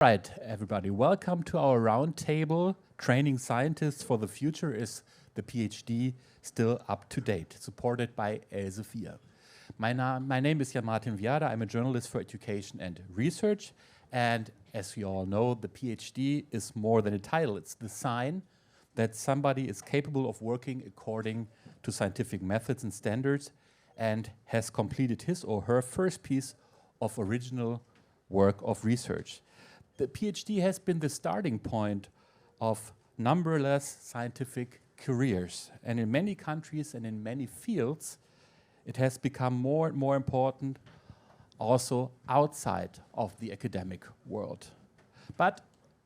Right, everybody, welcome to our roundtable. Training Scientists for the Future. Is the PhD still up to date? Supported by Elsevier. My name is Jan-Martin Wiarda. I'm a journalist for education and research. And as you all know, the PhD is more than a title. It's the sign that somebody is capable of working according to scientific methods and standards and has completed his or her first piece of original work of research. The PhD has been the starting point of numberless scientific careers. And in many countries and in many fields, it has become more and more important also outside of the academic world. But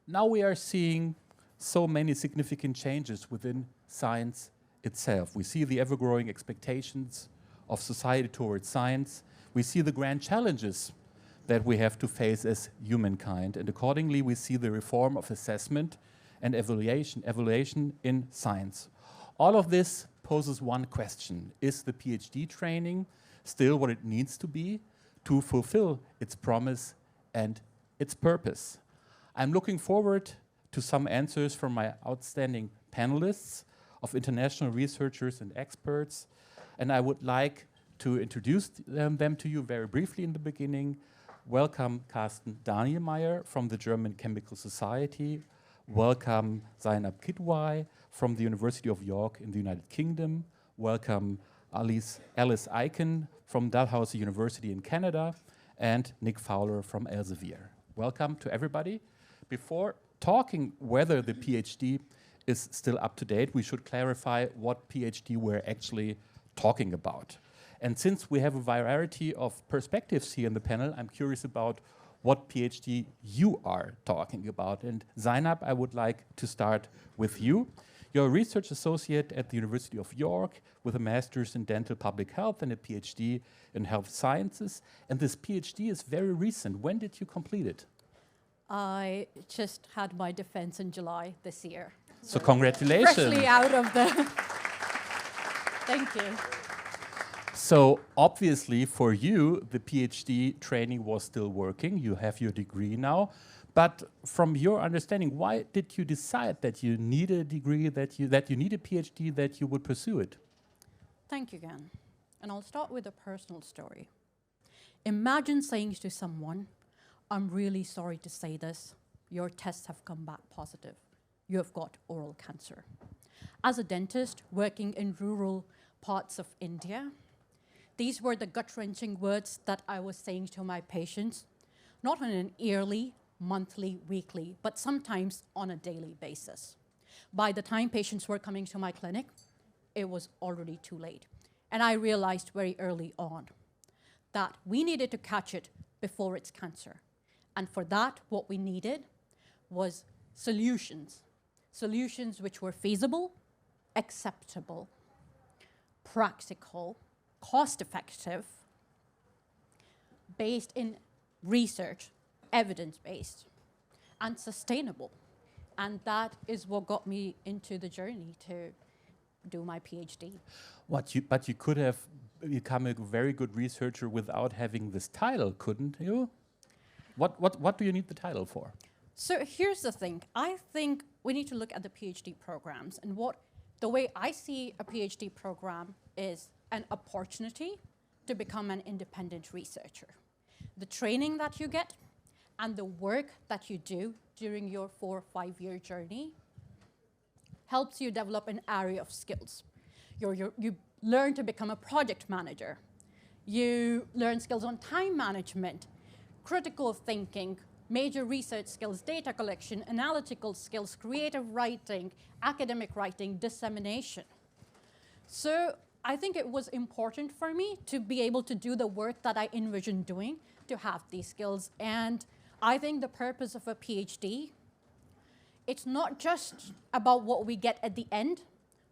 now we are seeing so many significant changes within science itself. We see the ever-growing expectations of society towards science. We see the grand challenges that we have to face as humankind. And accordingly, we see the reform of assessment and evaluation in science. All of this poses one question. Is the PhD training still what it needs to be to fulfill its promise and its purpose? I'm looking forward to some answers from my outstanding panelists of international researchers and experts. And I would like to introduce them to you very briefly in the beginning. Welcome Karsten Danielmeier from the German Chemical Society. Welcome Zainab Kidwai from the University of York in the United Kingdom. Welcome Alice Aiken from Dalhousie University in Canada. And Nick Fowler from Elsevier. Welcome to everybody. Before talking whether the PhD is still up to date, we should clarify what PhD we're actually talking about. And since we have a variety of perspectives here in the panel, I'm curious about what PhD you are talking about. And Zainab, I would like to start with you. You're a research associate at the University of York with a master's in dental public health and a PhD in health sciences. And this PhD is very recent. When did you complete it? I just had my defense in July this year. So congratulations. Freshly out of the... Thank you. So obviously for you, the PhD training was still working. You have your degree now. But from your understanding, why did you decide that you need a degree, that you need a PhD, that you would pursue it? Thank you again. And I'll start with a personal story. Imagine saying to someone, I'm really sorry to say this, your tests have come back positive. You have got oral cancer. As a dentist working in rural parts of India, these were the gut-wrenching words that I was saying to my patients, not on an yearly, monthly, weekly, but sometimes on a daily basis. By the time patients were coming to my clinic, it was already too late. And I realized very early on that we needed to catch it before it's cancer. And for that, what we needed was solutions. Solutions which were feasible, acceptable, practical, cost-effective, based in research, evidence-based, and sustainable. And that is what got me into the journey to do my PhD. But you could have become a very good researcher without having this title, couldn't you? What do you need the title for? So here's the thing. I think we need to look at the PhD programs, and the way I see a PhD program is an opportunity to become an independent researcher. The training that you get and the work that you do during your 4 or 5 year journey helps you develop an area of skills. You learn to become a project manager. You learn skills on time management, critical thinking, major research skills, data collection, analytical skills, creative writing, academic writing, dissemination. So I think it was important for me to be able to do the work that I envisioned doing, to have these skills. And I think the purpose of a PhD, it's not just about what we get at the end,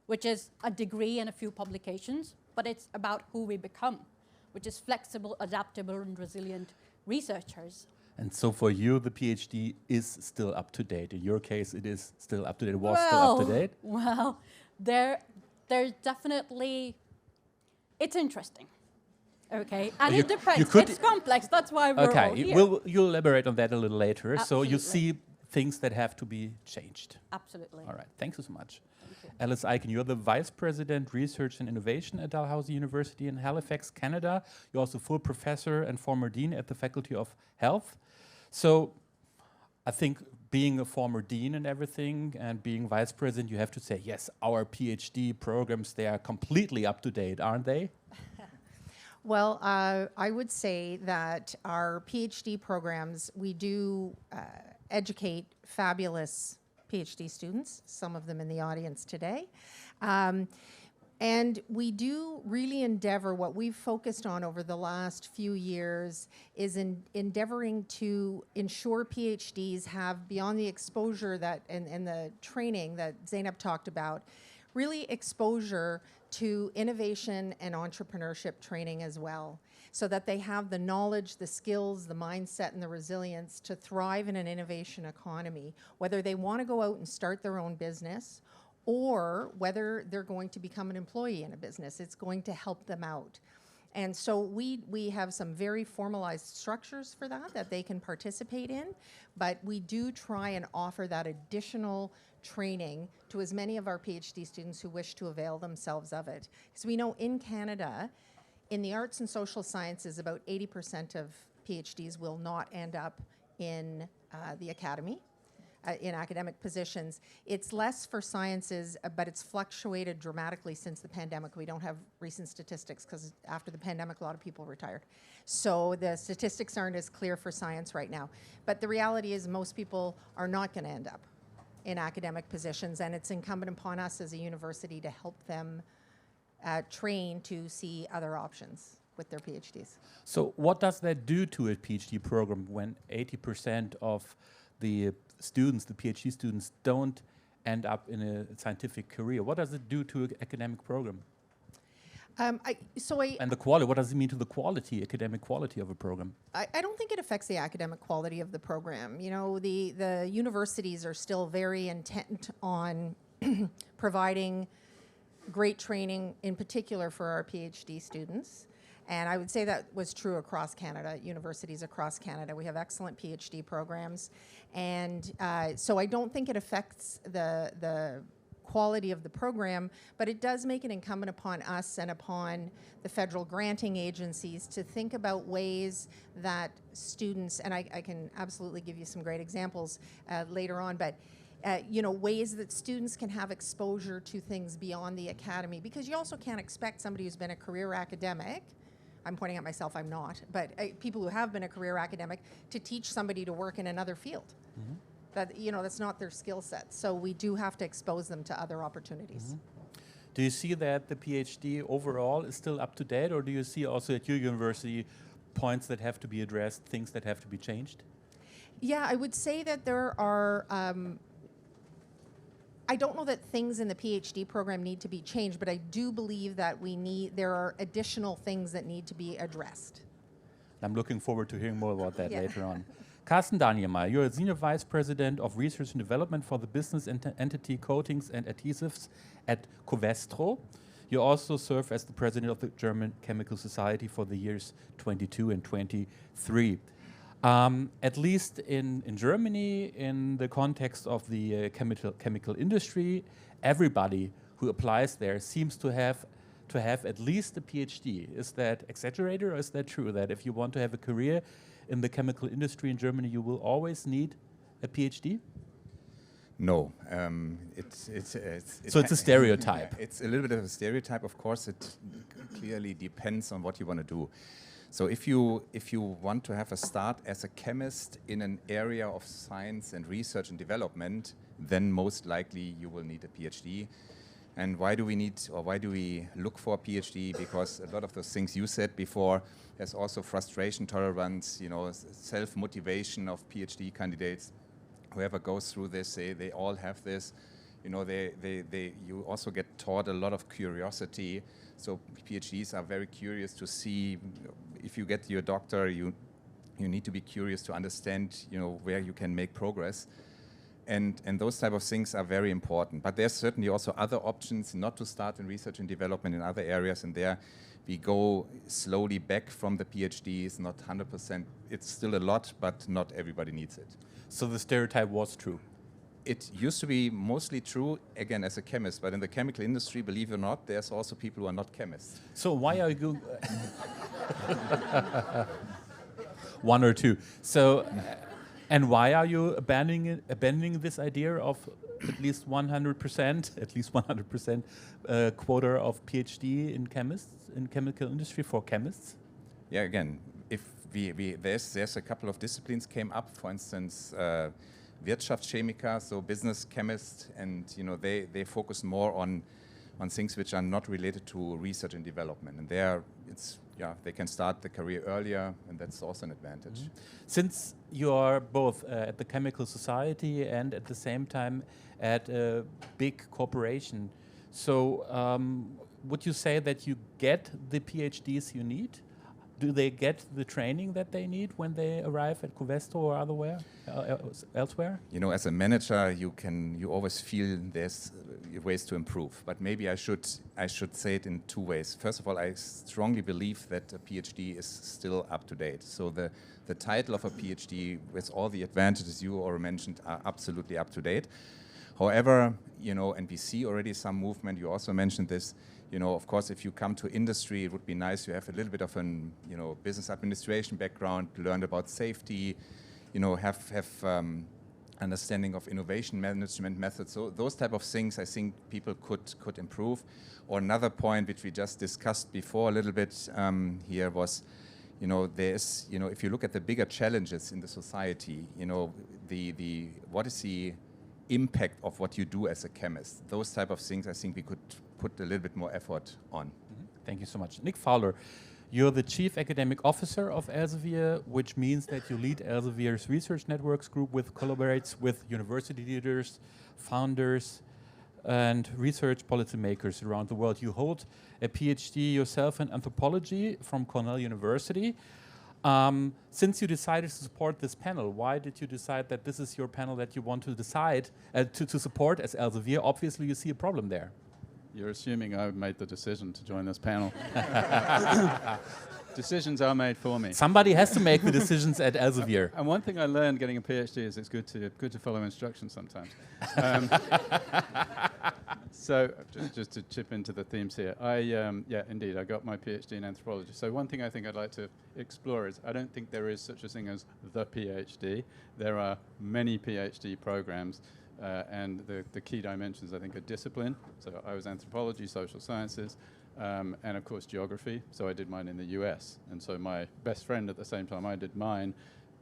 which is a degree and a few publications, but it's about who we become, which is flexible, adaptable, and resilient researchers. And so for you, the PhD is still up to date. In your case, it is still up to date. It was still up to date? Well, there's definitely, it's interesting. Okay, and You- it depends. you could- It's complex. That's why we're all Okay, here. you'll elaborate on that a little later. So you Absolutely. see things that have to be changed. Absolutely. All right, thank you so much. Thank you. Alice Aiken, you're the Vice President, Research and Innovation at Dalhousie University in Halifax, Canada. You're also full professor and former dean at the Faculty of Health. So I think being a former dean and everything and being vice president, you have to say, yes, our PhD programs, they are completely up to date, aren't they? Well, I would say that our PhD programs, we do educate fabulous PhD students, some of them in the audience today. And we do really endeavor, what we've focused on over the last few years is endeavoring to ensure PhDs have, beyond the exposure that and the training that Zainab talked about, really exposure to innovation and entrepreneurship training as well, so that they have the knowledge, the skills, the mindset, and the resilience to thrive in an innovation economy, whether they want to go out and start their own business or whether they're going to become an employee in a business. It's going to help them out. And so we have some very formalized structures for that they can participate in, but we do try and offer that additional training to as many of our PhD students who wish to avail themselves of it. Because we know in Canada, in the arts and social sciences, about 80% of PhDs will not end up in the academy, in academic positions. It's less for sciences, but it's fluctuated dramatically since the pandemic. We don't have recent statistics because after the pandemic, a lot of people retired. So the statistics aren't as clear for science right now. But the reality is most people are not going to end up in academic positions, and it's incumbent upon us as a university to help them train to see other options with their PhDs. So what does that do to a PhD program when 80% of the students, the PhD students, don't end up in a scientific career? What does it do to an academic program? And the quality, what does it mean to the quality, academic quality of a program? I don't think it affects the academic quality of the program. You know, the universities are still very intent on providing great training, in particular for our PhD students. And I would say that was true across Canada, universities across Canada. We have excellent PhD programs. And so I don't think it affects the quality of the program, but it does make it incumbent upon us and upon the federal granting agencies to think about ways that students, and I can absolutely give you some great examples later on, but you know, ways that students can have exposure to things beyond the academy, because you also can't expect somebody who's been a career academic, I'm pointing at myself, I'm not, but people who have been a career academic to teach somebody to work in another field. Mm-hmm. That, you know, that's not their skill set. So we do have to expose them to other opportunities. Mm-hmm. Do you see that the PhD overall is still up to date, or do you see also at your university points that have to be addressed, things that have to be changed? Yeah, I would say that there are, I don't know that things in the PhD program need to be changed, but I do believe that there are additional things that need to be addressed. I'm looking forward to hearing more about that later on. Karsten Danielmeier, you're a Senior Vice President of Research and Development for the Business Entity Coatings and Adhesives at Covestro. You also serve as the President of the German Chemical Society for the years 22 and 23. At least in Germany, in the context of the chemical industry, everybody who applies there seems to have at least a PhD. Is that exaggerated, or is that true, that if you want to have a career in the chemical industry in Germany, you will always need a PhD? No, so it's a stereotype. It's a little bit of a stereotype. Of course, it clearly depends on what you want to do. So if you want to have a start as a chemist in an area of science and research and development, then most likely you will need a PhD. And why do we look for a PhD? Because a lot of those things you said before, there's also frustration tolerance, you know, self-motivation of PhD candidates. Whoever goes through this, they all have this. You know, you also get taught a lot of curiosity. So PhDs are very curious to see, if you get your doctor, you need to be curious to understand, you know, where you can make progress. And those type of things are very important. But there's certainly also other options not to start in research and development in other areas, and there we go slowly back from the PhDs, not 100%. It's still a lot, but not everybody needs it. So the stereotype was true. It used to be mostly true, again, as a chemist, but in the chemical industry, believe it or not, there's also people who are not chemists. So why are you one or two? So, and why are you abandoning this idea of at least 100% quota of PhD in chemical industry for chemists? Yeah, again, if there's a couple of disciplines came up, for instance, Wirtschaftschemiker, so business chemists, and they focus more on things which are not related to research and development, and they can start the career earlier, and that's also an advantage. Mm-hmm. Since you are both at the Chemical Society and at the same time at a big corporation, so would you say that you get the PhDs you need? Do they get the training that they need when they arrive at Covestro or elsewhere? As a manager, you always feel there's ways to improve. But maybe I should say it in two ways. First of all, I strongly believe that a PhD is still up to date. So the title of a PhD, with all the advantages you already mentioned, are absolutely up to date. However, and we see already some movement. You also mentioned this. Of course, if you come to industry, it would be nice to have a little bit of an, business administration background, learn about safety, have understanding of innovation management methods. So those type of things, I think people could improve. Or another point which we just discussed before a little bit here was, there's, if you look at the bigger challenges in the society, what is the impact of what you do as a chemist? Those type of things, I think we could put a little bit more effort on. Mm-hmm. Thank you so much. Nick Fowler, you're the Chief Academic Officer of Elsevier, which means that you lead Elsevier's research networks group, which collaborates with university leaders, founders, and research policymakers around the world. You hold a PhD yourself in anthropology from Cornell University. Since you decided to support this panel, why did you decide that this is your panel that you want to decide to support as Elsevier? Obviously, you see a problem there. You're assuming I made the decision to join this panel. Decisions are made for me. Somebody has to make the decisions at Elsevier. And one thing I learned getting a PhD is it's good to follow instructions sometimes. So just to chip into the themes here, indeed, I got my PhD in anthropology. So one thing I think I'd like to explore is I don't think there is such a thing as the PhD. There are many PhD programs. And the key dimensions, I think, are discipline. So I was anthropology, social sciences, and of course geography. So I did mine in the US. And so my best friend at the same time I did mine,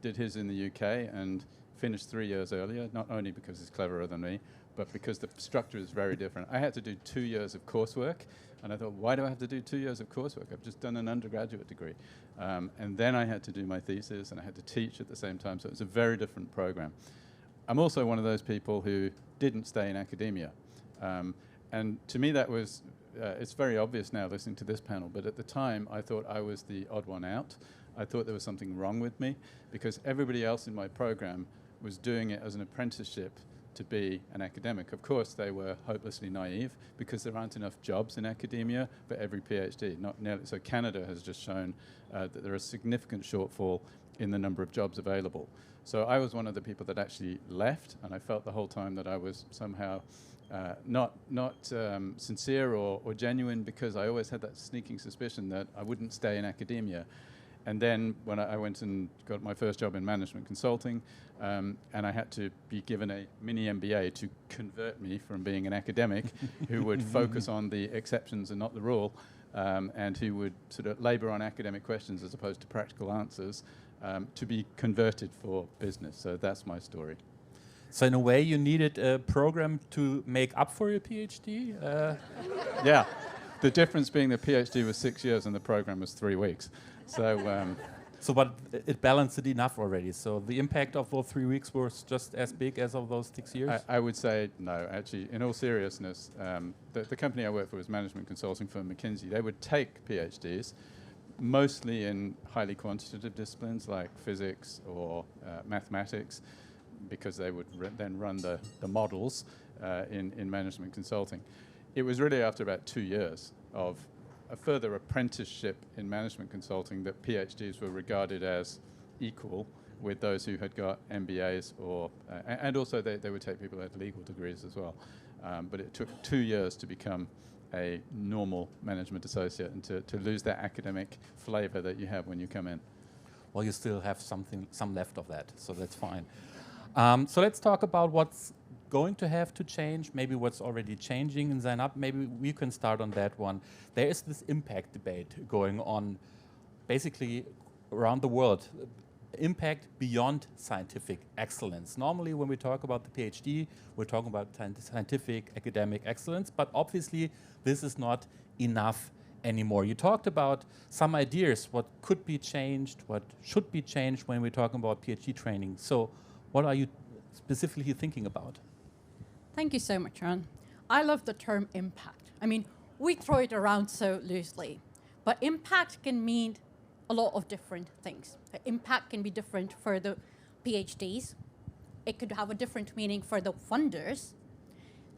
did his in the UK and finished 3 years earlier, not only because he's cleverer than me, but because the structure is very different. I had to do 2 years of coursework, and I thought, why do I have to do 2 years of coursework? I've just done an undergraduate degree. And then I had to do my thesis, and I had to teach at the same time, so it was a very different program. I'm also one of those people who didn't stay in academia. And to me that was, it's very obvious now listening to this panel, but at the time I thought I was the odd one out. I thought there was something wrong with me because everybody else in my program was doing it as an apprenticeship to be an academic. Of course they were hopelessly naive because there aren't enough jobs in academia for every PhD. Not nearly. So Canada has just shown that there is a significant shortfall in the number of jobs available. So I was one of the people that actually left, and I felt the whole time that I was somehow not sincere or genuine because I always had that sneaking suspicion that I wouldn't stay in academia. And then when I went and got my first job in management consulting, and I had to be given a mini MBA to convert me from being an academic who would focus on the exceptions and not the rule, and who would sort of labor on academic questions as opposed to practical answers, to be converted for business. So that's my story. So in a way, you needed a program to make up for your PhD? Yeah. The difference being the PhD was 6 years and the program was 3 weeks. So, but it balanced it enough already. So the impact of those 3 weeks was just as big as of those 6 years? I would say no. Actually, in all seriousness, the company I worked for was management consulting firm McKinsey. They would take PhDs, mostly in highly quantitative disciplines like physics or mathematics. because they would then run the models in management consulting. It was really after about 2 years of a further apprenticeship in management consulting that PhDs were regarded as equal with those who had got MBAs and also they would take people who had legal degrees as well. But it took 2 years to become a normal management associate and to lose that academic flavor that you have when you come in. Well, you still have some left of that, so that's fine. So let's talk about what's going to have to change, maybe what's already changing in Zainab. Maybe we can start on that one. There is this impact debate going on basically around the world. Impact beyond scientific excellence. Normally when we talk about the PhD, we're talking about scientific academic excellence, but obviously this is not enough anymore. You talked about some ideas, what could be changed, what should be changed when we're talking about PhD training. So what are you specifically thinking about? Thank you so much, Ron. I love the term impact. I mean, we throw it around so loosely, but impact can mean a lot of different things. Impact can be different for the PhDs. It could have a different meaning for the funders,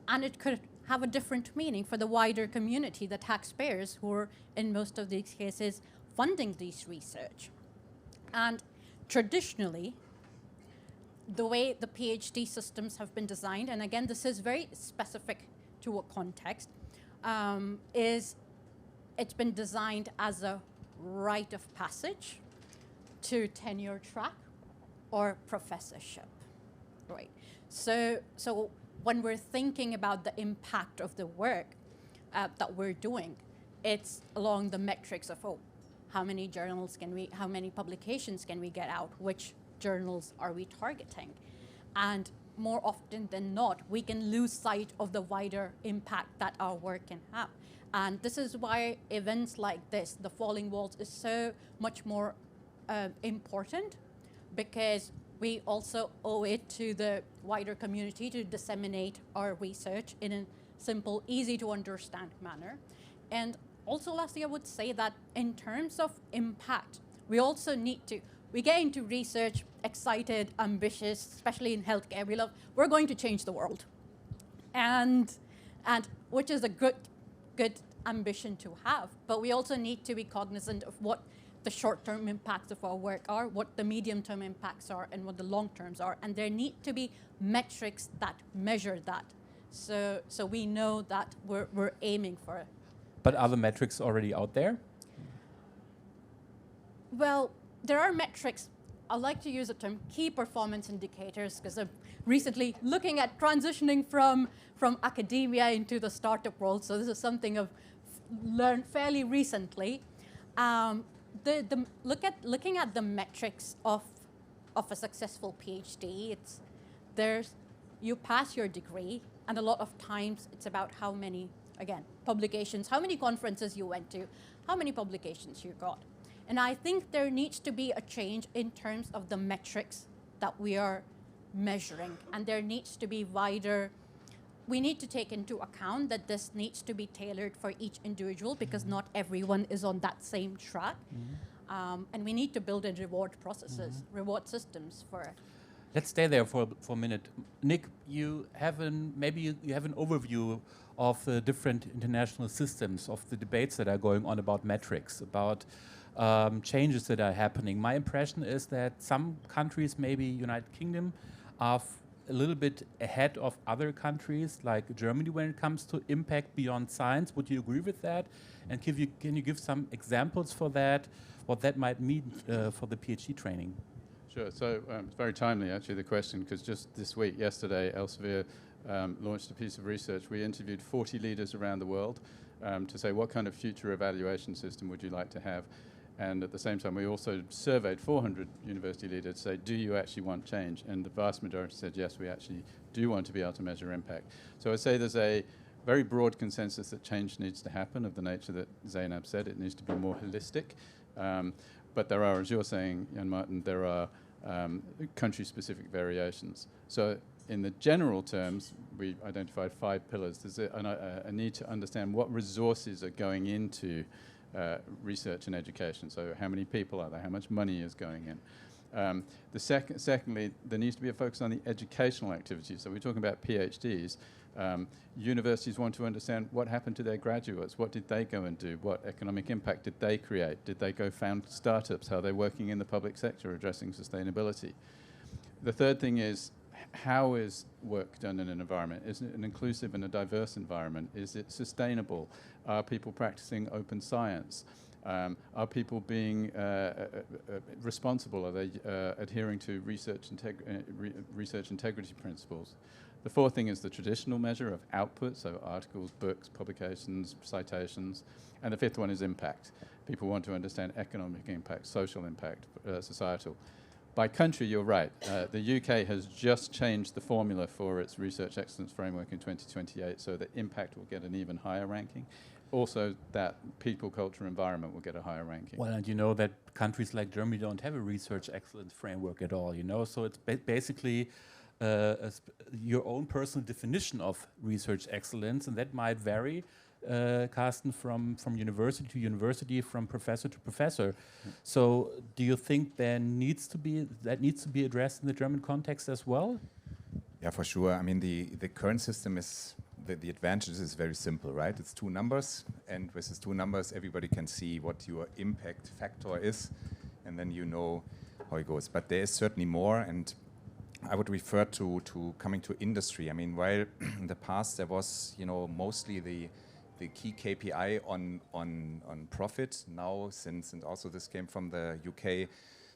and it could have a different meaning for the wider community, the taxpayers who are, in most of these cases, funding this research. And traditionally, the way the PhD systems have been designed, and again, this is very specific to a context, is it's been designed as a rite of passage to tenure track or professorship, right? So when we're thinking about the impact of the work that we're doing, it's along the metrics of, how many journals how many publications can we get out? Which journals are we targeting? And more often than not, we can lose sight of the wider impact that our work can have. And this is why events like this, the Falling Walls, is so much more important, because we also owe it to the wider community to disseminate our research in a simple, easy to understand manner. And also lastly, I would say that in terms of impact, we also need to, we get into research excited, ambitious, especially in healthcare. We're going to change the world. And which is a good ambition to have, but we also need to be cognizant of what the short-term impacts of our work are, what the medium-term impacts are, and what the long-terms are. And there need to be metrics that measure that. So we know that we're aiming for it. But are the metrics already out there? Well, there are metrics. I like to use the term key performance indicators, because I'm recently looking at transitioning from academia into the startup world. So this is something I've learned fairly recently. Looking at the metrics of a successful PhD, you pass your degree, and a lot of times it's about how many, again, publications, how many conferences you went to, how many publications you got. And I think there needs to be a change in terms of the metrics that we are measuring, and there needs to be wider. We need to take into account that this needs to be tailored for each individual, because not everyone is on that same track. And we need to build in reward processes, reward systems for it. Let's stay there for a minute. Nick, you have maybe you have an overview of the different international systems, of the debates that are going on about metrics, about changes that are happening. My impression is that some countries, maybe United Kingdom, are a little bit ahead of other countries like Germany when it comes to impact beyond science. Would you agree with that? And can you give some examples for that, what that might mean for the PhD training? Sure. So it's very timely, actually, the question, because just this week, yesterday, Elsevier launched a piece of research. We interviewed 40 leaders around the world to say, what kind of future evaluation system would you like to have? And at the same time, we also surveyed 400 university leaders to say, do you actually want change? And the vast majority said, yes, we actually do want to be able to measure impact. So I'd say there's a very broad consensus that change needs to happen of the nature that Zainab said. It needs to be more holistic. But there are, as you're saying, Jan Martin, there are country-specific variations. So in the general terms, we identified 5 pillars. There's a need to understand what resources are going into research and education. So how many people are there? How much money is going in? Secondly, there needs to be a focus on the educational activities. So we're talking about PhDs. Universities want to understand what happened to their graduates. What did they go and do? What economic impact did they create? Did they go found startups? How they're working in the public sector addressing sustainability? The third thing is, how is work done in an environment? Is it an inclusive and a diverse environment? Is it sustainable? Are people practicing open science? Are people being responsible? Are they adhering to research integrity principles? The fourth thing is the traditional measure of output, so articles, books, publications, citations. And the fifth one is impact. People want to understand economic impact, social impact, societal. By country, you're right. The UK has just changed the formula for its research excellence framework in 2028, so that impact will get an even higher ranking. Also, that people, culture, environment will get a higher ranking. Well, and you know that countries like Germany don't have a research excellence framework at all, you know, so it's basically your own personal definition of research excellence, and that might vary, Karsten, from university to university, from professor to professor. So do you think that needs to be addressed in the German context as well? Yeah, for sure. I mean, the current system is, the advantage is very simple, right? It's two numbers, and with these two numbers, everybody can see what your impact factor is, and then you know how it goes. But there is certainly more, and I would refer to coming to industry. I mean, while in the past there was, you know, mostly the key KPI on profit, now since, and also this came from the UK,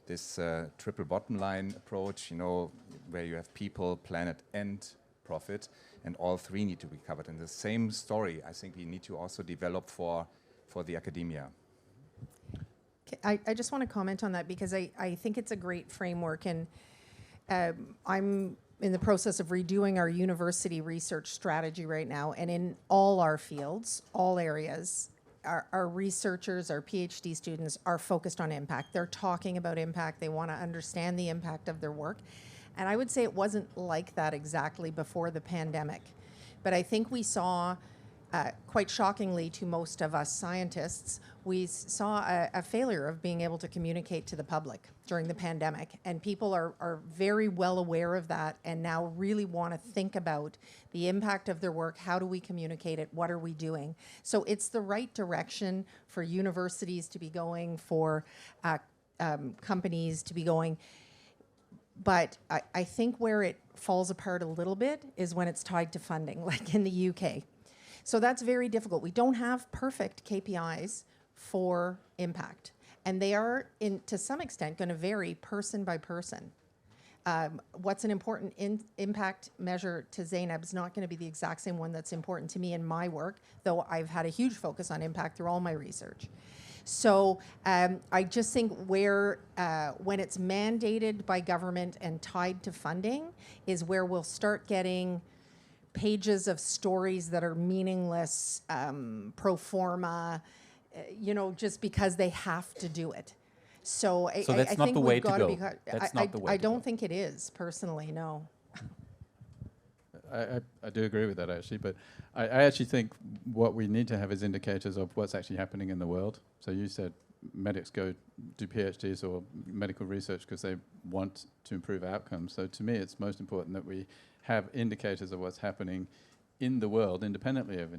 this triple bottom line approach, you know, where you have people, planet, and profit, and all three need to be covered. And the same story, I think we need to also develop for the academia. I just want to comment on that because I think it's a great framework, and I'm in the process of redoing our university research strategy right now, and in all our fields, all areas, our researchers, our PhD students are focused on impact. They're talking about impact. They want to understand the impact of their work. And I would say it wasn't like that exactly before the pandemic. But I think we saw, quite shockingly to most of us scientists, we saw a failure of being able to communicate to the public during the pandemic. And people are very well aware of that and now really want to think about the impact of their work. How do we communicate it? What are we doing? So it's the right direction for universities to be going, for companies to be going. But I think where it falls apart a little bit is when it's tied to funding, like in the UK. So that's very difficult. We don't have perfect KPIs for impact. And they are, to some extent, going to vary person by person. What's an important impact measure to Zainab is not going to be the exact same one that's important to me in my work, though I've had a huge focus on impact through all my research. So I just think when it's mandated by government and tied to funding is where we'll start getting pages of stories that are meaningless, pro forma, you know, just because they have to do it. So I that's not think the way to go. That's not the way. I don't think it is, personally, no. I do agree with that, actually, but I actually think what we need to have is indicators of what's actually happening in the world. So you said medics go do PhDs or medical research because they want to improve outcomes. So to me, it's most important that we have indicators of what's happening in the world, independently of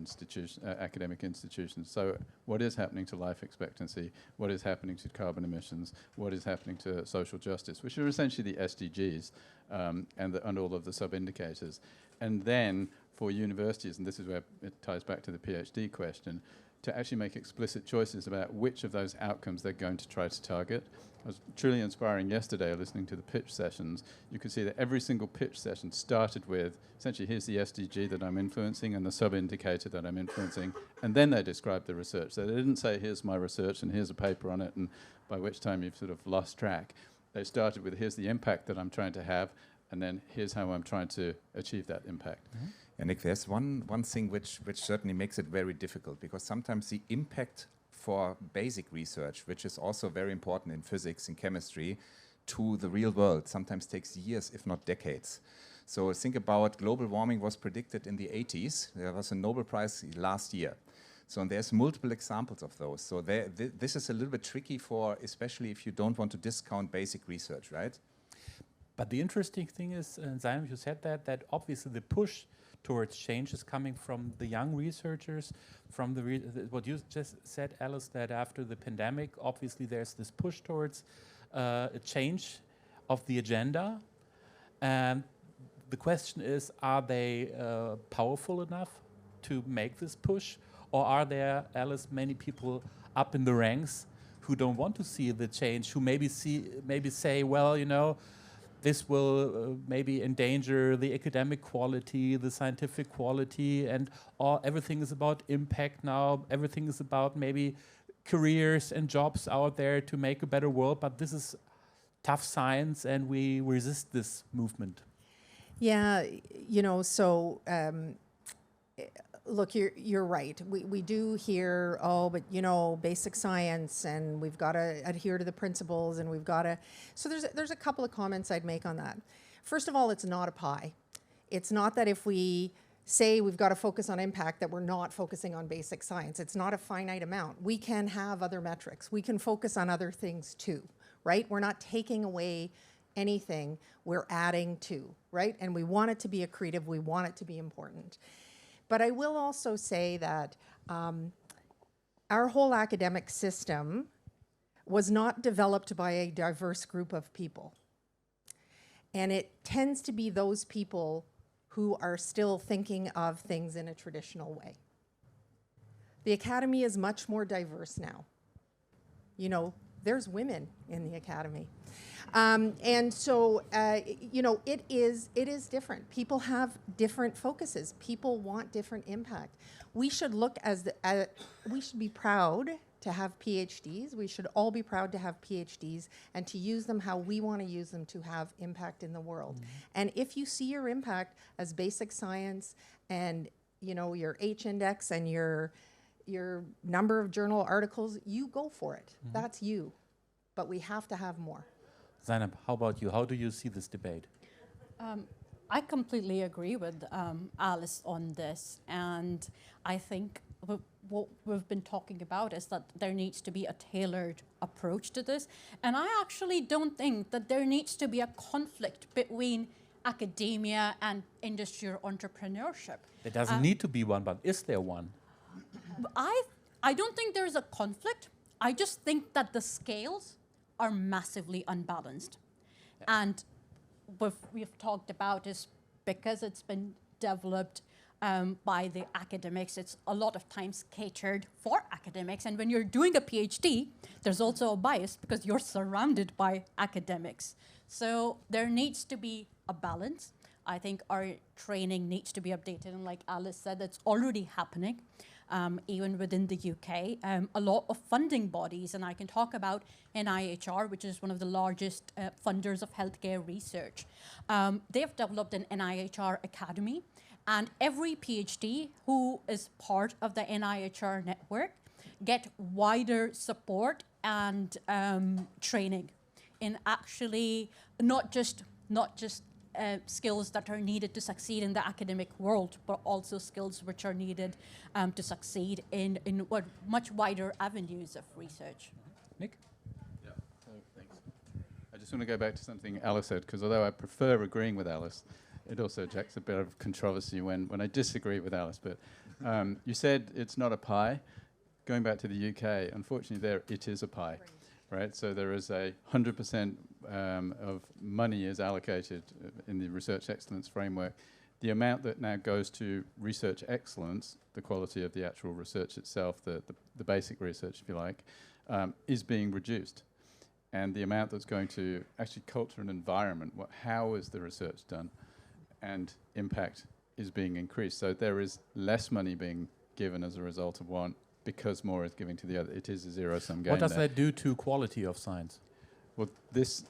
academic institutions. So what is happening to life expectancy? What is happening to carbon emissions? What is happening to social justice, which are essentially the SDGs and all of the sub-indicators. And then for universities, and this is where it ties back to the PhD question, to actually make explicit choices about which of those outcomes they're going to try to target. It was truly inspiring yesterday listening to the pitch sessions. You could see that every single pitch session started with, essentially, here's the SDG that I'm influencing and the sub-indicator that I'm influencing, and then they described the research. So they didn't say, here's my research and here's a paper on it, and by which time you've sort of lost track. They started with, here's the impact that I'm trying to have, and then here's how I'm trying to achieve that impact. Mm-hmm. And Nick, there's one thing which certainly makes it very difficult, because sometimes the impact for basic research, which is also very important in physics and chemistry, to the real world sometimes takes years, if not decades. So think about global warming was predicted in the 80s. There was a Nobel Prize last year. So and there's multiple examples of those. So this is a little bit tricky for, especially if you don't want to discount basic research, right? But the interesting thing is, Zainab, you said that obviously the push towards change is coming from the young researchers, from what you just said, Alice, that after the pandemic, obviously there's this push towards a change of the agenda. And the question is, are they powerful enough to make this push? Or are there, Alice, many people up in the ranks who don't want to see the change, who maybe say, well, you know, this will maybe endanger the academic quality, the scientific quality, and everything is about impact now. Everything is about maybe careers and jobs out there to make a better world. But this is tough science, and we resist this movement. Yeah, you know, so look, you're right. We do hear, oh, but you know, basic science, and we've got to adhere to the principles, and we've got to. So there's a couple of comments I'd make on that. First of all, it's not a pie. It's not that if we say we've got to focus on impact that we're not focusing on basic science. It's not a finite amount. We can have other metrics. We can focus on other things too, right? We're not taking away anything. We're adding to, right? And we want it to be accretive. We want it to be important. But I will also say that our whole academic system was not developed by a diverse group of people. And it tends to be those people who are still thinking of things in a traditional way. The academy is much more diverse now. You know, there's women in the academy. And so, you know, it is different. People have different focuses. People want different impact. We should look we should be proud to have PhDs. We should all be proud to have PhDs and to use them how we want to use them to have impact in the world. Mm-hmm. And if you see your impact as basic science and, you know, your H-index and your number of journal articles, you go for it. Mm-hmm. That's you. But we have to have more. Zainab, how about you? How do you see this debate? I completely agree with Alice on this. And I think what we've been talking about is that there needs to be a tailored approach to this. And I actually don't think that there needs to be a conflict between academia and industry or entrepreneurship. There doesn't need to be one, but is there one? I don't think there's a conflict. I just think that the scales are massively unbalanced. Yeah. And what we've talked about is because it's been developed by the academics, it's a lot of times catered for academics. And when you're doing a PhD, there's also a bias because you're surrounded by academics. So there needs to be a balance. I think our training needs to be updated. And like Alice said, it's already happening. Even within the UK, a lot of funding bodies, and I can talk about NIHR, which is one of the largest funders of healthcare research. They've developed an NIHR Academy, and every PhD who is part of the NIHR network get wider support and training in actually not just skills that are needed to succeed in the academic world, but also skills which are needed to succeed in much wider avenues of research. Nick? Yeah, so thanks. I just want to go back to something Alice said, because although I prefer agreeing with Alice, it also attracts a bit of controversy when I disagree with Alice. But you said it's not a pie. Going back to the UK, unfortunately it is a pie. Right, so there is 100% of money is allocated in the research excellence framework. The amount that now goes to research excellence, the quality of the actual research itself, the basic research, if you like, is being reduced. And the amount that's going to actually culture and environment, how is the research done, and impact is being increased. So there is less money being given as a result of one, because more is giving to the other. It is a zero-sum game. What does that do to quality of science? Well, this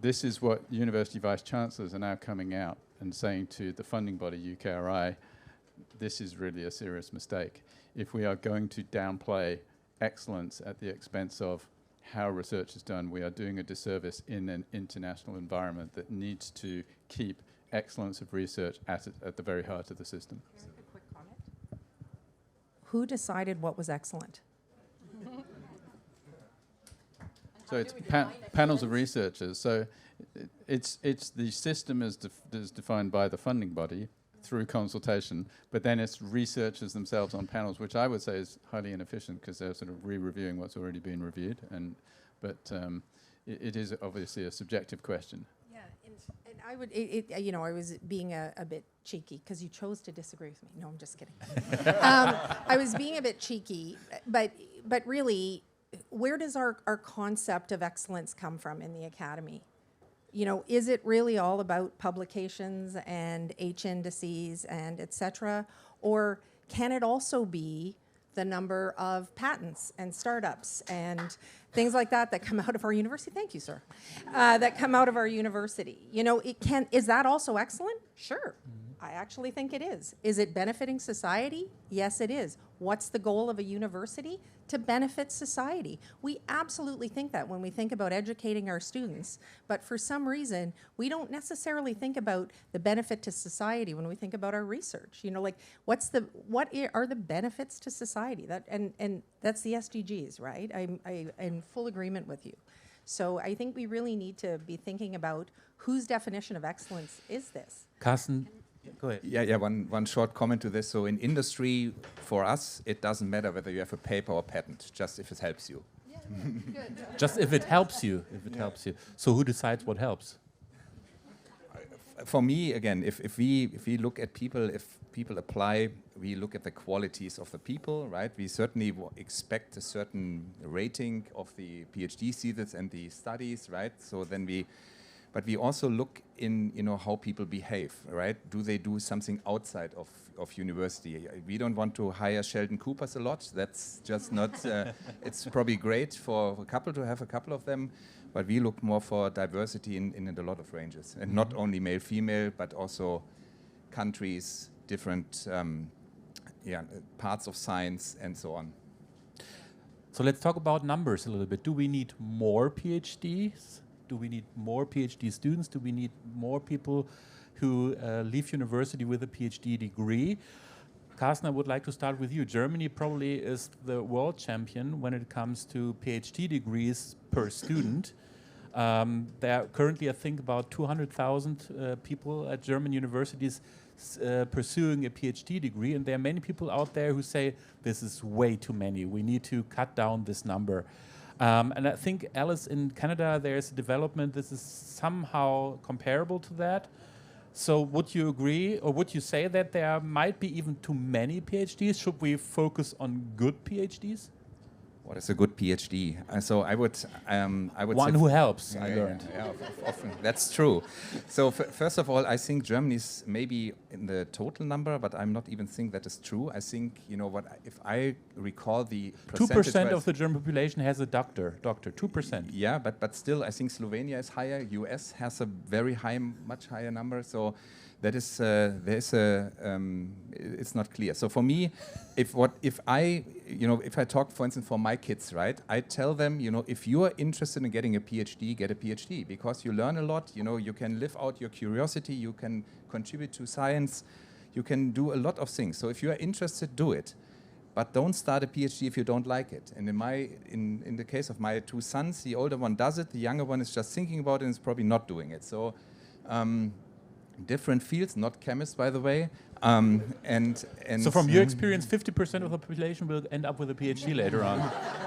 is what university vice-chancellors are now coming out and saying to the funding body, UKRI, this is really a serious mistake. If we are going to downplay excellence at the expense of how research is done, we are doing a disservice in an international environment that needs to keep excellence of research at the very heart of the system. who decided what was excellent? So it's panels of researchers. So it's the system is defined by the funding body through consultation, but then it's researchers themselves on panels, which I would say is highly inefficient because they're sort of re-reviewing what's already been reviewed. But it is obviously a subjective question. Yeah, and I would, I was being a bit cheeky because you chose to disagree with me. No, I'm just kidding. I was being a bit cheeky, but really, where does our concept of excellence come from in the academy? Is it really all about publications and H indices and et cetera? Or can it also be the number of patents and startups and things like that come out of our university? Thank you, sir. That come out of our university. Is that also excellent? Sure. I actually think it is. Is it benefiting society? Yes, it is. What's the goal of a university? To benefit society. We absolutely think that when we think about educating our students, but for some reason, we don't necessarily think about the benefit to society when we think about our research. What are the benefits to society? And that's the SDGs, right? I'm in full agreement with you. So I think we really need to be thinking about whose definition of excellence is this? Karsten, go ahead. Yeah. One short comment to this. So in industry, for us, it doesn't matter whether you have a paper or patent, just if it helps you. Yeah, good. Just if it helps you, helps you. So who decides what helps? For me, again, if we look at people, if people apply, we look at the qualities of the people, right? We certainly expect a certain rating of the PhD thesis and the studies, right? So then but we also look in, how people behave, right? Do they do something outside of university? We don't want to hire Sheldon Coopers a lot. That's just not, it's probably great for a couple to have a couple of them, but we look more for diversity in a lot of ranges. And not only male, female, but also countries, different parts of science and so on. So let's talk about numbers a little bit. Do we need more PhDs? Do we need more PhD students? Do we need more people who leave university with a PhD degree? Karsten, I would like to start with you. Germany probably is the world champion when it comes to PhD degrees per student. There are currently, I think, about 200,000 people at German universities pursuing a PhD degree, and there are many people out there who say, this is way too many. We need to cut down this number. And I think, Alice, in Canada, there's a development. This is somehow comparable to that. So would you agree, or would you say that there might be even too many PhDs? Should we focus on good PhDs? What is a good PhD? So I would one who helps. I learned. Yeah, often that's true. So first of all, I think Germany is maybe in the total number, but I'm not even think that is true. I think if I recall the 2% of the German population has a doctor. 2%. Yeah, but still, I think Slovenia is higher. US has a very high, much higher number. So that is it's not clear. So for me, if I talk, for instance, for my kids, right, I tell them, if you are interested in getting a PhD, get a PhD, because you learn a lot. You can live out your curiosity, you can contribute to science, you can do a lot of things. So if you are interested, do it, but don't start a PhD if you don't like it. And in the case of my two sons, the older one does it, the younger one is just thinking about it and is probably not doing it. So. Different fields, not chemists, by the way. And so from your experience, 50% of the population will end up with a PhD later on.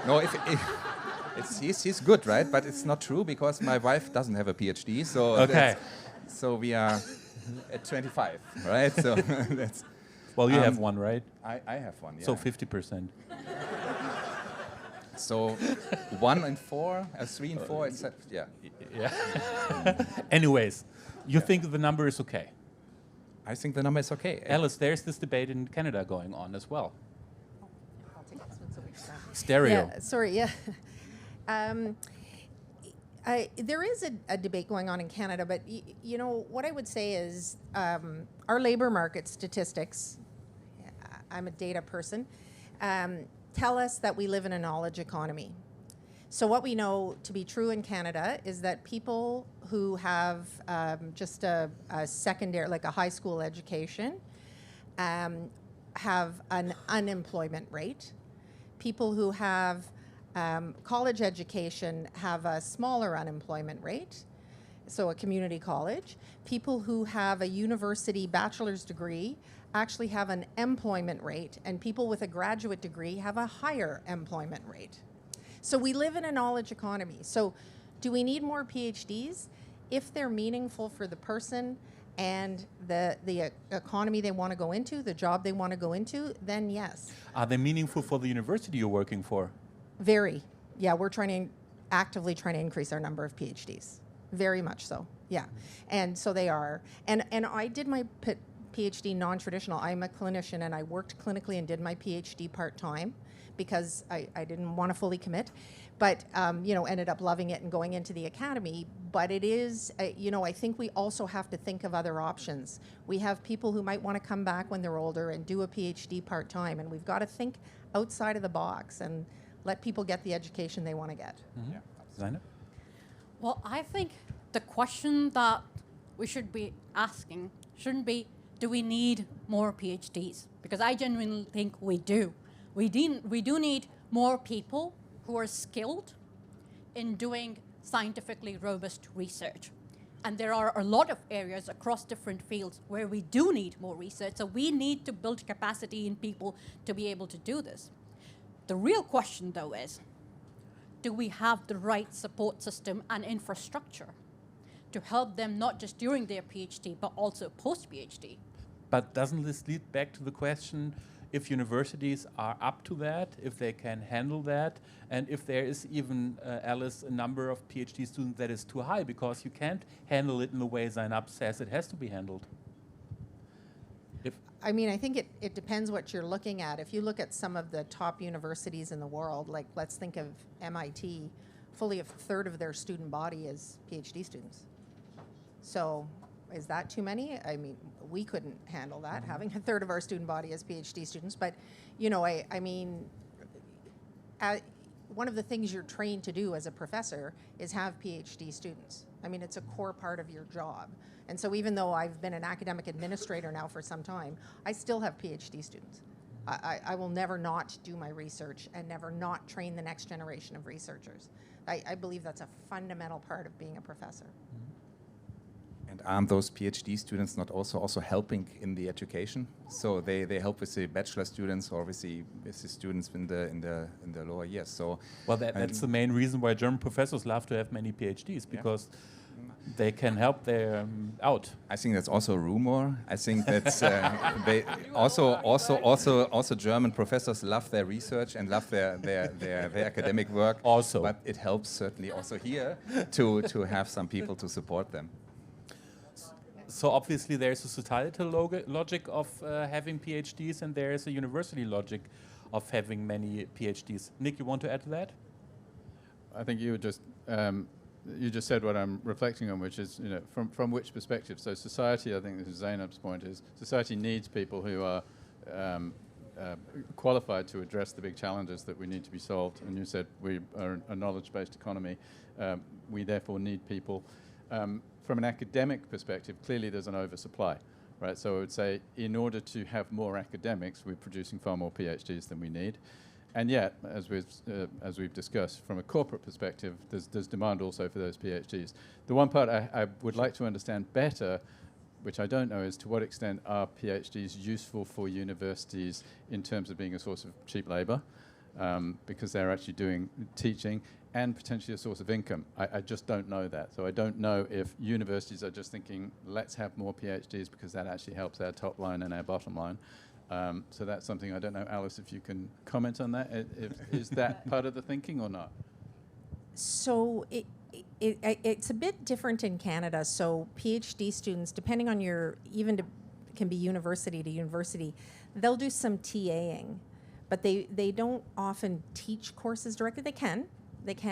No, he's good, right? But it's not true because my wife doesn't have a PhD. So okay. So we are at 25, right? So that's. Well, you have one, right? I have one. Yeah. So 50%. So 1 in 4, 3 in 4, etc. Yeah. Yeah. Anyways. You think the number is okay? I think the number is okay. Alice, there's this debate in Canada going on as well. I'll take this one so we can. Stereo. Yeah, sorry, yeah. There is a debate going on in Canada, but what I would say is our labor market statistics, I'm a data person, tell us that we live in a knowledge economy. So what we know to be true in Canada is that people who have just a secondary, like a high school education, have an unemployment rate. People who have college education have a smaller unemployment rate, so a community college. People who have a university bachelor's degree actually have an employment rate, and people with a graduate degree have a higher employment rate. So we live in a knowledge economy. So do we need more PhDs? If they're meaningful for the person and the economy they want to go into, the job they want to go into, then yes. Are they meaningful for the university you're working for? Very. Yeah, we're actively trying to increase our number of PhDs. Very much so, yeah. And so they are. And I did my PhD non-traditional. I'm a clinician, and I worked clinically and did my PhD part-time because I didn't want to fully commit. But, ended up loving it and going into the academy. But it is, I think we also have to think of other options. We have people who might want to come back when they're older and do a PhD part-time, and we've got to think outside of the box and let people get the education they want to get. Mm-hmm. Yeah. Zainab? Well, I think the question that we should be asking shouldn't be, do we need more PhDs? Because I genuinely think we do. We do need more people who are skilled in doing scientifically robust research. And there are a lot of areas across different fields where we do need more research, so we need to build capacity in people to be able to do this. The real question, though, is, do we have the right support system and infrastructure to help them not just during their PhD, but also post-PhD? But doesn't this lead back to the question, if universities are up to that, if they can handle that, and if there is even, Alice, a number of PhD students that is too high, because you can't handle it in the way Zainab says it has to be handled? I mean, I think it depends what you're looking at. If you look at some of the top universities in the world, like let's think of MIT, fully a third of their student body is PhD students. So is that too many? I mean, we couldn't handle that, having a third of our student body as PhD students. But, one of the things you're trained to do as a professor is have PhD students. I mean, it's a core part of your job. And so even though I've been an academic administrator now for some time, I still have PhD students. I will never not do my research and never not train the next generation of researchers. I believe that's a fundamental part of being a professor. And aren't those PhD students not also helping in the education? So they help with the bachelor students or with the students in the lower years. So that's the main reason why German professors love to have many PhDs, because they can help them out. I think that's also a rumor. I think that's they also German professors love their research and love their academic work. Also, but it helps certainly also here to have some people to support them. So obviously there's a societal logic of having PhDs, and there is a university logic of having many PhDs. Nick, you want to add to that? I think you just said what I'm reflecting on, which is, from which perspective. So society, I think this is Zainab's point, is society needs people who are qualified to address the big challenges that we need to be solved. And you said we are a knowledge-based economy. We therefore need people. From an academic perspective, clearly there's an oversupply, right? So I would say in order to have more academics, we're producing far more PhDs than we need. And yet, as we've discussed, from a corporate perspective, there's demand also for those PhDs. The one part I would like to understand better, which I don't know, is to what extent are PhDs useful for universities in terms of being a source of cheap labor, because they're actually doing teaching, and potentially a source of income. I just don't know that. So I don't know if universities are just thinking, let's have more PhDs because that actually helps our top line and our bottom line. So that's something I don't know, Alice, if you can comment on that. Is that part of the thinking or not? So it's a bit different in Canada. So PhD students, depending on can be university to university, they'll do some TAing, but they don't often teach courses directly. They can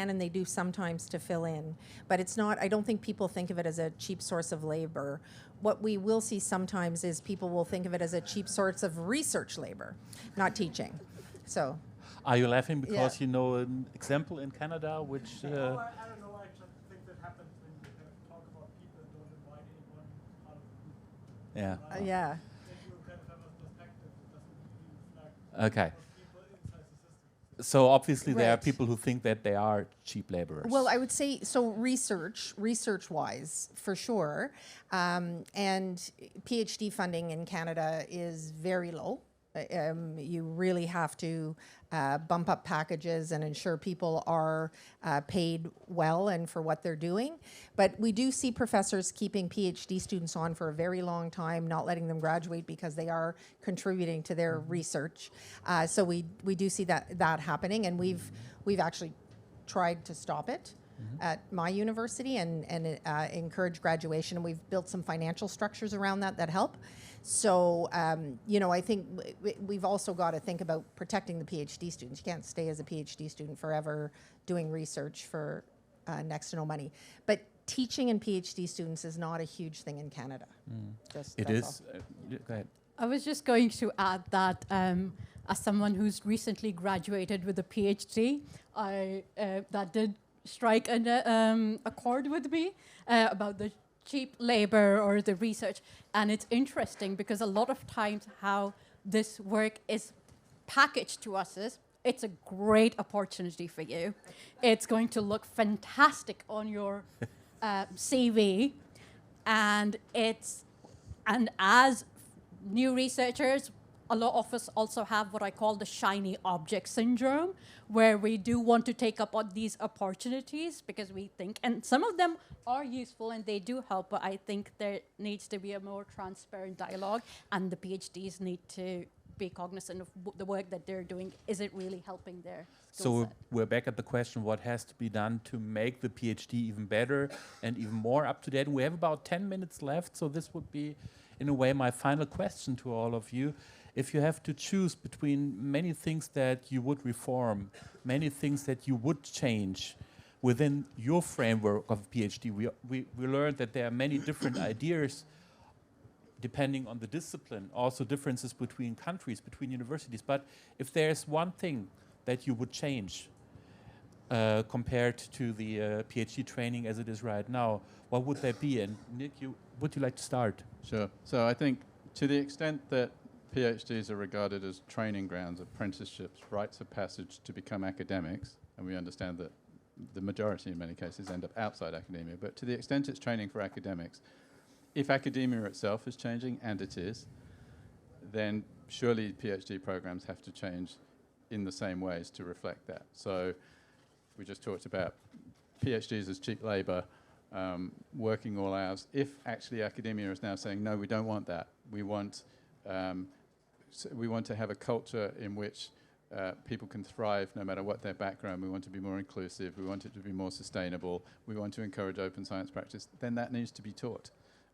and they do sometimes to fill in, but it's not, I don't think people think of it as a cheap source of labor. What we will see sometimes is people will think of it as a cheap source of research labor, not teaching. So. Are you laughing because you know an example in Canada which... I don't know, I just think that happens when you talk about people and don't invite anyone out of the group. Yeah. If you kind of have a perspective, it doesn't Okay. So obviously there are Right. people who think that they are cheap laborers. Well, I would say so. Research-wise, for sure, and PhD funding in Canada is very low. You really have to bump up packages and ensure people are paid well and for what they're doing. But we do see professors keeping PhD students on for a very long time, not letting them graduate because they are contributing to their research. So we do see that happening, and we've actually tried to stop it at my university and encourage graduation. And we've built some financial structures around that help. So, I think we've also got to think about protecting the PhD students. You can't stay as a PhD student forever doing research for next to no money. But teaching and PhD students is not a huge thing in Canada. It is. Go ahead. I was just going to add that as someone who's recently graduated with a PhD, that did strike a chord with me about the cheap labor or the research. And it's interesting because a lot of times how this work is packaged to us is, it's a great opportunity for you. It's going to look fantastic on your CV. And as new researchers, a lot of us also have what I call the shiny object syndrome, where we do want to take up on these opportunities because we think, and some of them are useful and they do help, but I think there needs to be a more transparent dialogue, and the PhDs need to be cognizant of the work that they're doing. Is it really helping their skill So set? we're back at the question, what has to be done to make the PhD even better and even more up to date? We have about 10 minutes left, so this would be, in a way, my final question to all of you. If you have to choose between many things that you would reform, many things that you would change within your framework of PhD, we learned that there are many different ideas depending on the discipline, also differences between countries, between universities. But if there's one thing that you would change compared to the PhD training as it is right now, what would that be? And Nick, would you like to start? Sure. So I think to the extent that PhDs are regarded as training grounds, apprenticeships, rites of passage to become academics, and we understand that the majority in many cases end up outside academia, but to the extent it's training for academics, if academia itself is changing, and it is, then surely PhD programs have to change in the same ways to reflect that. So we just talked about PhDs as cheap labor, working all hours. If actually academia is now saying, no, we don't want that. We want to have a culture in which people can thrive no matter what their background. We want to be more inclusive. We want it to be more sustainable. We want to encourage open science practice. Then that needs to be taught,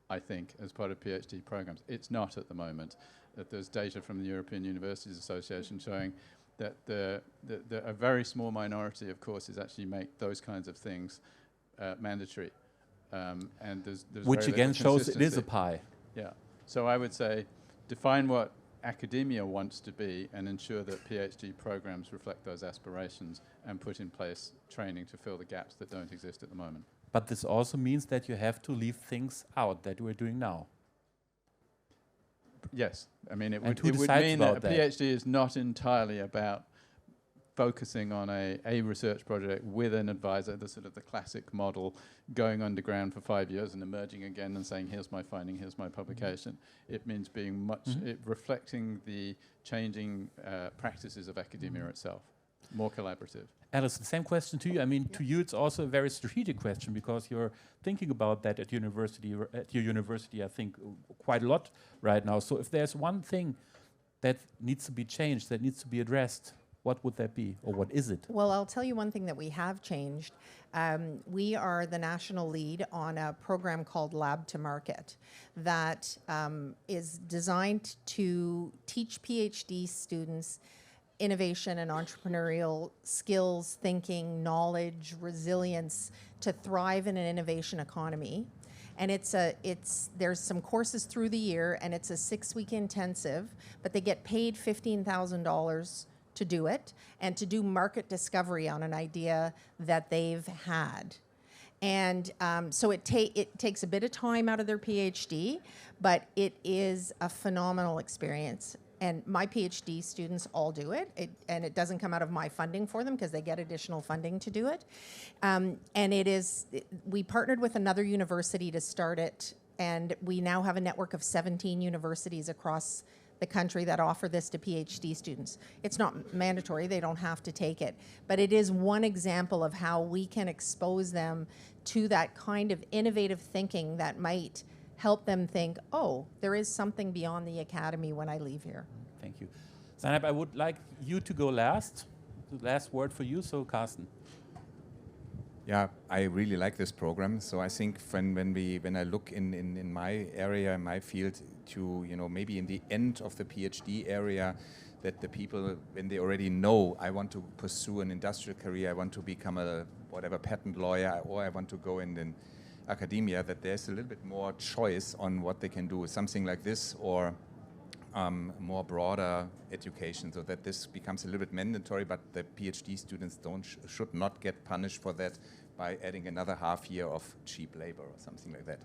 I think, as part of PhD programs. It's not at the moment. There's data from the European Universities Association showing that a very small minority of courses actually make those kinds of things mandatory. And there's Which very again little shows it is a consistency. pie. Yeah. So I would say define what academia wants to be and ensure that PhD programs reflect those aspirations and put in place training to fill the gaps that don't exist at the moment. But this also means that you have to leave things out that we're doing now. Yes. I mean, it And would who decides mean that a about that? PhD is not entirely about focusing on a research project with an advisor, the sort of the classic model, going underground for 5 years and emerging again and saying, here's my finding, here's my publication. It means being reflecting the changing practices of academia itself, more collaborative. Alice, the same question to you. I mean, to you, it's also a very strategic question because you're thinking about that at university, at your university, I think, quite a lot right now. So if there's one thing that needs to be changed, that needs to be addressed, what would that be, or what is it? Well, I'll tell you one thing that we have changed. We are the national lead on a program called Lab to Market that is designed to teach PhD students innovation and entrepreneurial skills, thinking, knowledge, resilience to thrive in an innovation economy. And there's some courses through the year, and it's a 6-week intensive, but they get paid $15,000 to do it and to do market discovery on an idea that they've had. And so it takes a bit of time out of their PhD, but it is a phenomenal experience. And my PhD students all do it, and it doesn't come out of my funding for them because they get additional funding to do it. And we partnered with another university to start it, and we now have a network of 17 universities across the country that offer this to PhD students. It's not mandatory, they don't have to take it, but it is one example of how we can expose them to that kind of innovative thinking that might help them think, oh, there is something beyond the academy when I leave here. Thank you. Zainab, I would like you to go last. The last word for you, so Karsten. Yeah, I really like this program. So I think when I look in my area, in my field, to maybe in the end of the PhD area, that the people, when they already know I want to pursue an industrial career, I want to become a whatever patent lawyer, or I want to go in academia, that there's a little bit more choice on what they can do, something like this, or more broader education, so that this becomes a little bit mandatory, but the PhD students should not get punished for that by adding another half year of cheap labor or something like that.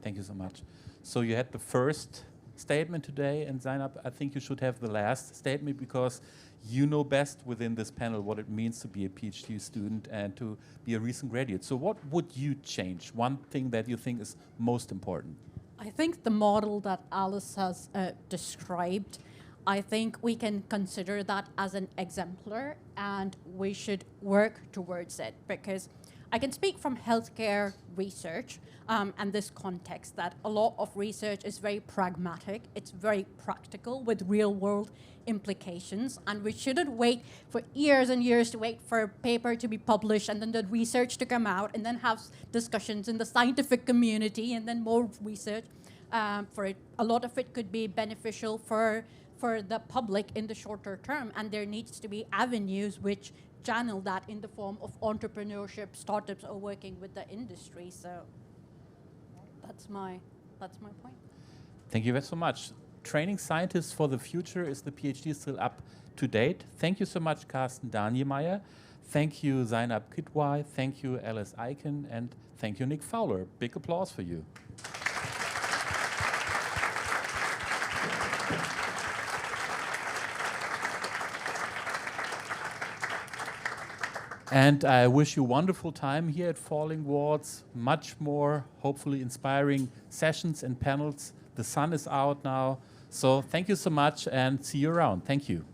Thank you so much. So you had the first statement today, and Zainab, I think you should have the last statement, because you know best within this panel what it means to be a PhD student and to be a recent graduate. So what would you change? One thing that you think is most important? I think the model that Alice has described, I think we can consider that as an exemplar, and we should work towards it, because I can speak from healthcare research and this context that a lot of research is very pragmatic, it's very practical with real world implications, and we shouldn't wait for years and years to wait for a paper to be published and then the research to come out and then have discussions in the scientific community and then more research for it. A lot of it could be beneficial for the public in the shorter term, and there needs to be avenues which channel that in the form of entrepreneurship, startups, or working with the industry. So that's my point. Thank you very so much. Training scientists for the future, is the PhD still up to date? Thank you so much, Karsten Danielmeier. Thank you, Zainab Kidwai. Thank you, Alice Aiken. And thank you, Nick Fowler. Big applause for you. And I wish you a wonderful time here at Falling Wards. Much more, hopefully, inspiring sessions and panels. The sun is out now. So thank you so much, and see you around. Thank you.